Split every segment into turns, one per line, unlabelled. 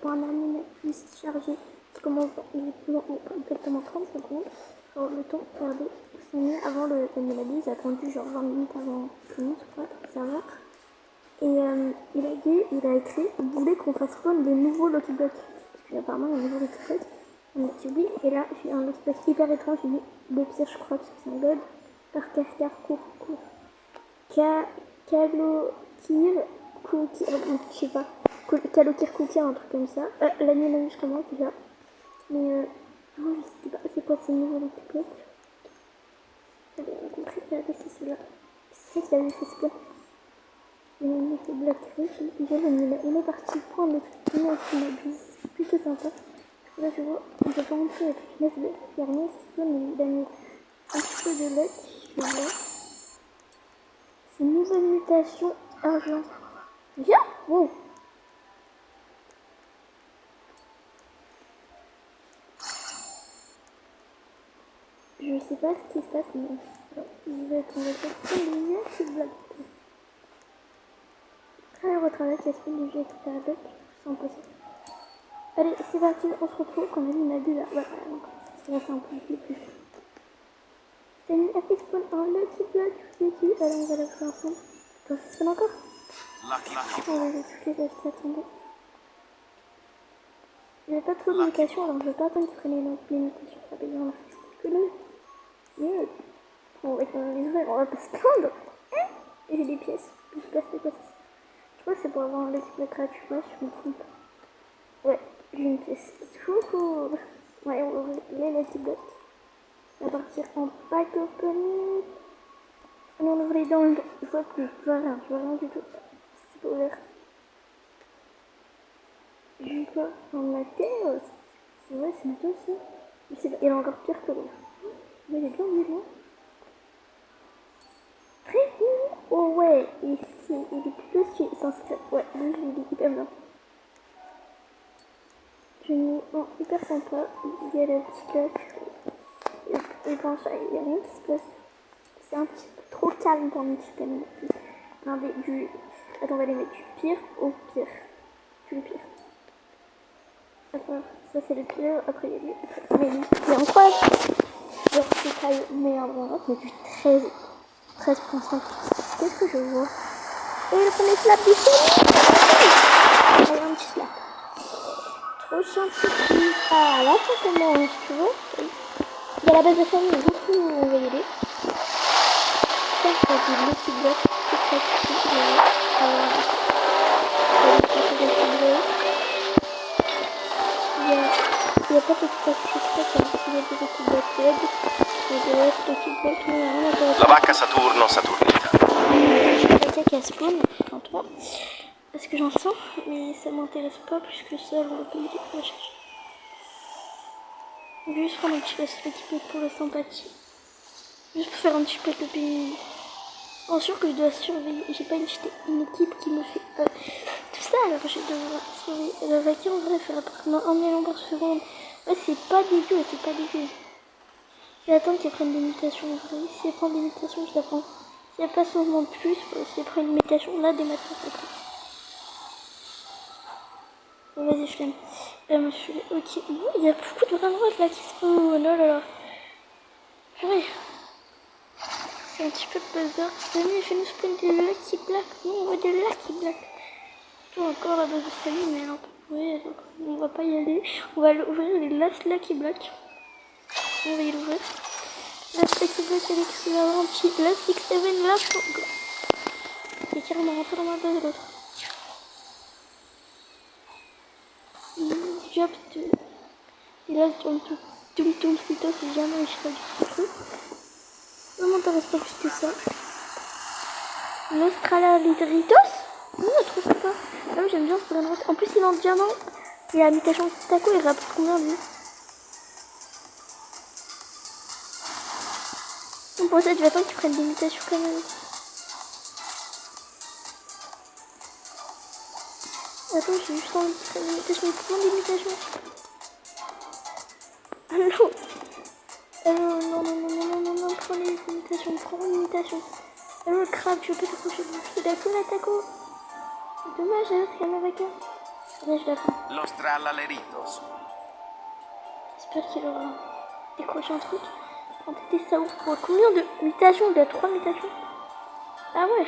pour un analyste chargé qui commence dans exactement 30 secondes. Genre le temps de regarder 5 minutes avant l'analyse, j'ai attendu genre 20 minutes avant que nous, je crois, ça va. Et il a écrit, il voulait qu'on fasse spawn des nouveaux Lucky Blocks. Parce qu'apparemment, il y a un nouveau Lucky Block. On a subi, et là, j'ai un Lucky Block hyper étrange, j'ai mis le pire, je crois, parce que c'est un god. Car, cours. Kalokir, Cookie, je sais pas. Kalokir Cookie, un truc comme ça. La nuit, je commence déjà. Mais moi, je sais pas, c'est quoi ces nouveaux Lucky Blocks? J'avais rien compris, c'est celui-là. C'est ça qu'il avait fait ce bloc. Il a mis ce bloc riche, il est parti prendre le truc qui m'abuse. C'est plutôt sympa. Là, je vois, on peut pas rentrer avec une FB. Il y a rien, c'est mais il a mis un petit peu de luck. Je vois. C'est une nouvelle mutation argent. Viens! Wow! Je sais pas ce qui se passe, mais je vais être en réflexion de lumière, c'est blague. Travail retravail, casse-pied du jeu, etc. Donc, c'est impossible. Allez, c'est parti, on se retrouve quand même, on a vu là. Voilà, là c'est un peu plus. C'est une FB spawn en Lucky Block. Allez, on va la faire ensemble. Ça spawn encore? On va les toutes les acheter, attendez. J'ai pas trop de mutations, alors je vais pas attendre qu'ils prennent les mutations. Ça va bien, on a fait que là. Mais, on va les ouvrir, on va pas se plaindre. Et j'ai des pièces. Je sais pas c'est quoi ça. Je crois que c'est pour avoir un Lucky Block gratuit, je me trompe. Ouais, j'ai une pièce. Trop cool. Ouais, on va ouvrir les Lucky Blocks. Ça va partir en pack opening. On ouvre les dents. Je vois plus. Je vois rien du tout. C'est pas ouvert. Je vois en Mathéo. C'est vrai, c'est Mathéo aussi. Il est encore pire que l'autre. Mais j'ai bien vu là. Très fou. Oh ouais, ici, il est plutôt stylé. Ouais, lui, il est hyper bien. Je mets en hyper sympa. Il y a le petit cloche. Et quand ça, il n'y a rien qui se passe. C'est un petit peu trop calme pour un petit peu. Attends, on va les mettre du pire au pire. Du pire. Attends, ça c'est le pire. Après, il y a lui. Il est incroyable. Genre, c'est taille meilleur dans l'autre, mais du 13.5. Qu'est-ce que je vois? Et le premier slap du film. Allez, un petit slap. Trop gentil. Ah, là, ça commence, tu vois. Il y a la base de famille, donc on va y aller. Ça, c'est le petit bloc. C'est très petit. Il n'y a pas de place, je crois qu'il y a des petits blocs LED. Il y a des petits blocs, mais rien à
La vacca Saturno Saturnita.
Je vais la caca à spawn, en 3. Parce que j'en sens, mais ça m'intéresse pas plus que ça, on va payer les recherches. Juste prendre un petit peu l'équipe pour la sympathie. Juste pour faire un petit peu de pays. Bien sûr que je dois surveiller. J'ai pas une équipe qui me fait tout ça, alors je dois surveiller. La vaquille, on devrait faire apparemment 1 million par seconde. Ouais, c'est pas dégueu, c'est pas dégueu. Je vais attendre qu'elle prenne des mutations. Si elle prend des mutations, je la prends. Si elle passe au moins plus, si elle prend une mutation, là, dès maintenant, je la prends. Bon, vas-y, je l'aime. Je suis... Ok. Il y a beaucoup de bras droite là qui se font. Oh là là. Purée. C'est un petit peu de buzzer. Venez, fais-nous spawn des Lucky Black. Non, on veut des Lucky Black. Plutôt encore la base de salut, mais non. Oui, on va pas y aller. On va ouvrir les Last Lucky Black. On va y l'ouvrir. Last Lucky Black avec un petit Last 6-7 Last. Il est carrément rentré dans ma base l'autre. Job de... Il a Tum Cito, si jamais je serais du truc. Ça m'intéresse pas plus que ça. L'Australidritos? Non, je trouve ça pas. Ah oui, j'aime bien ce brin. En plus, il est en diamant. Il a la mutation Taco, il rapporte combien lui? Donc pour ça, je vais attendre qu'il prenne des mutations quand même. Attends, j'ai juste envie de prendre des mutations. Il prend des mutations. Allô? Non, prends les mutations. Allô, le crabe, je peux t'approcher. Il a tout l'attaquo. C'est dommage, hein, c'est un avocat. Là, je l'attends.
Los trallaleritos.
J'espère qu'il aura décroché un truc. On va tester ça ouf. Pour combien de mutations? Il a 3 mutations. Ah ouais.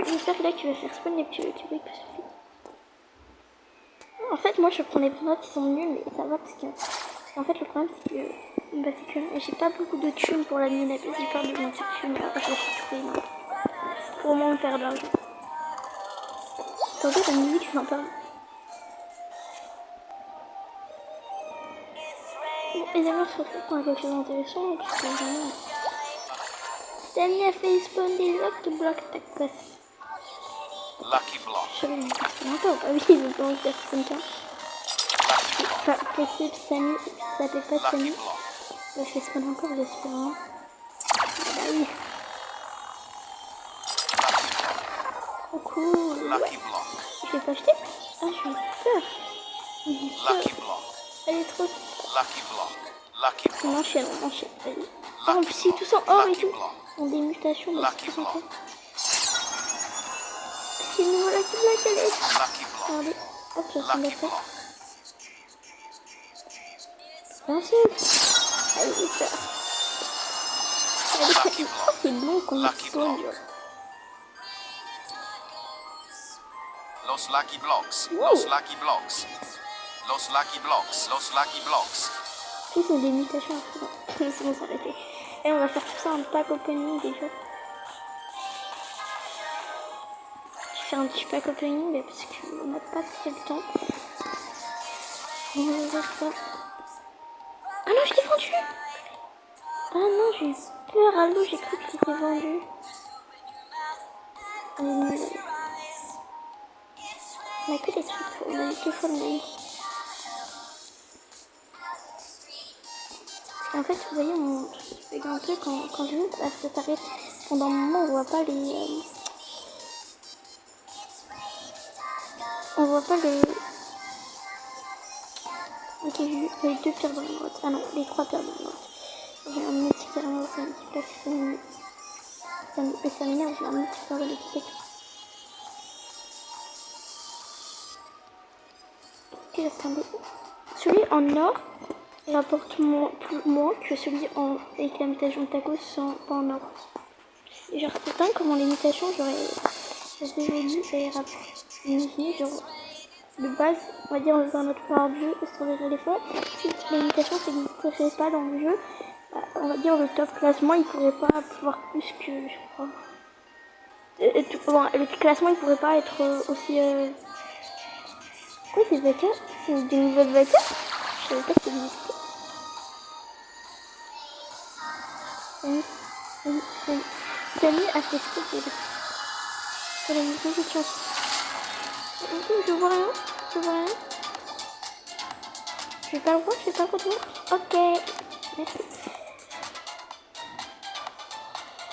J'espère que là tu vas faire spawn les petits trucs. En fait, moi je prends des notes qui sont nuls, mais ça va parce qu'en fait, le problème c'est que. Bah, c'est que j'ai pas beaucoup de thunes pour la minette. J'ai peur de mentir thunes. Alors, je vais trouver une autre. Pour au moins me faire de l'argent. T'entends ta musique, je l'entends. Bon, et d'ailleurs, on se retrouve pour quelque chose d'intéressant. Puisque vraiment. Samy a fait spawn des blocs de blocs tacos.
Lucky block.
Je savais même pas ce qu'on entend. Ah oui, ils ont commencé à faire comme ça.
Lucky block.
Pas possible, Samy, ça s'appelle pas Samy.
Lucky block.
Là, je fais spawn encore, j'espère. Hein. Ah bah oui.
Lucky block.
Oh cool.
Lucky block.
Je vais pas acheter. Ah, je suis peur. J'ai peur.
Lucky block.
Elle est trop.
Lucky block. Lucky
On
block.
enchaîne, on enchaîne. Allez. Ah, en plus, c'est tout ça or et
Lucky
tout.
block.
On a des mutations. Bah,
Lucky
c'est trop
block.
sympa. C'est une nouvelle Lucky Block, elle est.
Lucky block.
Regardez. Hop, je ressemble à
Lucky
ça.
block.
Merci. Allez, ça.
Lucky
Oh,
block.
c'est long qu'on
Lucky
spawn.
block. Los lucky blocks.
Wow.
Los lucky blocks. Los lucky blocks. Los lucky blocks.
Puis c'est des mutations à faire. C'est bon, s'arrêter. Et on va faire tout ça en pack opening déjà. Je vais faire un petit pack opening parce qu'on n'a pas très le temps. On va faire ça. Ah non, je l'ai vendu! Ah non, j'ai eu peur. Allô, j'ai cru que je l'ai vendu. On a que des trucs, on a eu 2 fois le même. En fait, vous voyez, on fait un peu quand je veux, ça s'arrête pendant un moment, on voit pas les. On voit pas les. Ok, j'ai eu les 2 pierres dans la droite. Ah non, les 3 pierres dans la droite. J'ai un petit carrément, ça me dit pas que ça m'énerve, j'ai un petit peu l'étiquette. Ok, attendez. Celui en or rapporte moins que celui avec la mutation de tacos pas en or. Genre, c'est dingue comment les mutations, genre, elles évoluent et elles rapportent une genre, de base, on va dire dans notre part de jeu, sur les éléphants, si les mutations n'existaient pas dans le jeu, bah, on va dire le top classement, il pourrait pas pouvoir plus que, je crois. Bon, le classement, il pourrait pas être aussi. Quoi, c'est vaca? C'est des nouvelles vaca? Je savais pas que ça existait. Samy a fait ce qu'il veut. Elle a une petite chance. Je vois rien. Je vois rien. Je vais pas le voir, je vais pas le retour. Ok. Merci.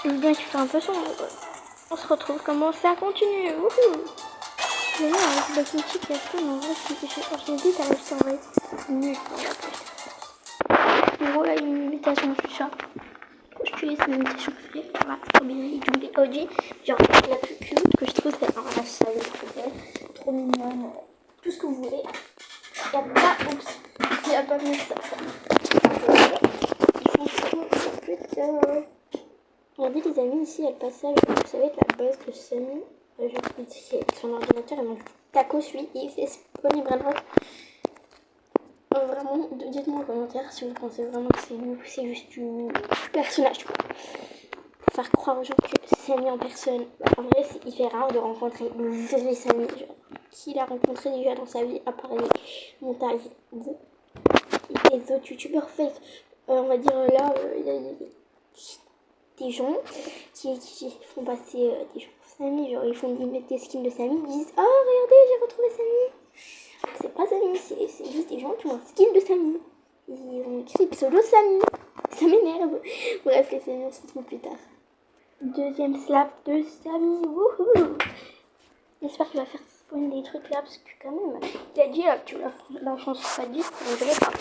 Le bien qui fait un peu sombre. On se retrouve comment ça continue. Wouhou. D'ailleurs, avec la critique, il y a tout, mais en vrai, je me dis, t'as réussi à envoyer. C'est nul. En gros, là, une mutation de chat. Je tue, c'est une mutation préférée. Voilà, trop bien. Et donc, les OG, genre, la plus cute que je trouve, c'est la chat, trop belle, trop mignonne, tout ce que vous voulez. Il n'y a pas, oups, il n'y a pas mieux que ça. Je pense que c'est plutôt. Regardez, les amis, ici, elle passe ça, vous savez, la base de Samy. Je vais vous dire son ordinateur, et mon tacos, lui, il fait spawn vraiment. Vraiment, dites-moi en commentaire si vous pensez vraiment que c'est juste du personnage, quoi. Pour faire croire aux gens que c'est Samy en personne. Bah, en vrai, c'est hyper rare de rencontrer le vrai Samy, genre, qu'il a rencontré déjà dans sa vie, à part les montages des autres youtubeurs fake. On va dire là, il y a des gens qui font passer des gens pour Samy, genre ils mettent des skins de Samy, ils disent « Oh, regardez, j'ai retrouvé Samy !» C'est pas Samy, c'est juste des gens qui ont un skin de Samy. Ils ont écrit pseudo Samy. Ça m'énerve. Bref, les Samy, on se retrouve plus tard. Deuxième slap de Samy. Wouhou! J'espère qu'il va faire spawn des trucs là, parce que quand même, il a dit là, tu la chance pas dit, on dirait pas.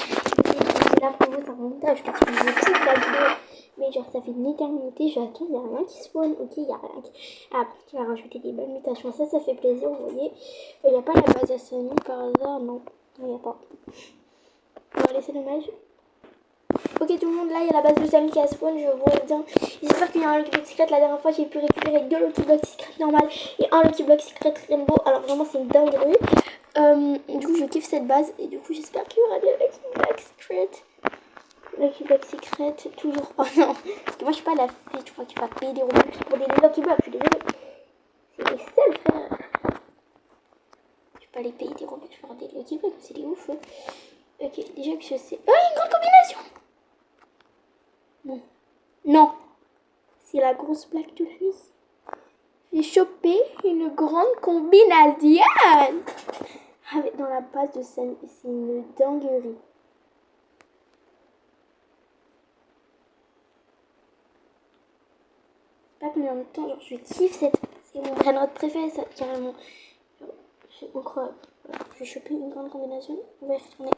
là pour vous, c'est un montage parce que je coupe la vidéo. Mais genre, ça fait une éternité, j'attends, il n'y a rien qui spawn. Ok, il n'y a rien qui. Ah, après, tu vas rajouter des bonnes mutations. Ça fait plaisir, vous voyez. Il n'y a pas la base à Samy par hasard, non. Il n'y a pas. On va laisser dommage. Ok tout le monde, là il y a la base de Samy qui a spawn, je vous reviens. J'espère qu'il y a un Lucky Block Secret. La dernière fois j'ai pu récupérer 2 Lucky Block Secret normal et un Lucky Block Secret Rainbow. Alors vraiment c'est une dinguerie. Du coup je kiffe cette base et du coup j'espère qu'il y aura des Lucky Block Secret. Lucky Block Secret, toujours. Oh non, parce que moi je suis pas la fille, tu vois, qui va payer des Robux pour des Lucky Blocks, je suis désolée. C'est les seuls frère. Je vais pas les payer des Robux pour des Lucky Blocks, c'est des ouf. Ok, déjà que je sais. Oh, une grande combinaison! Non. Non. C'est la grosse blague de l'année. J'ai chopé une grande combinaison. Avec dans la base de Samy. C'est une dinguerie. Je sais pas combien de temps. Genre, je kiffe cette. C'est mon brainrot préféré, ça, carrément. C'est incroyable. Voilà, j'ai chopé une grande combinaison. On va y retourner.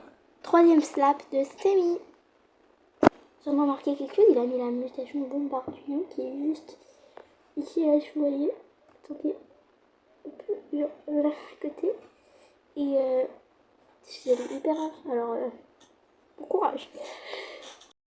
3e slap de Samy. J'ai remarqué quelque chose. Il a mis la mutation Bombardino qui est juste ici, là, je voyais. Attendez. Un peu là à côté. Et c'est hyper rare. Alors, bon courage.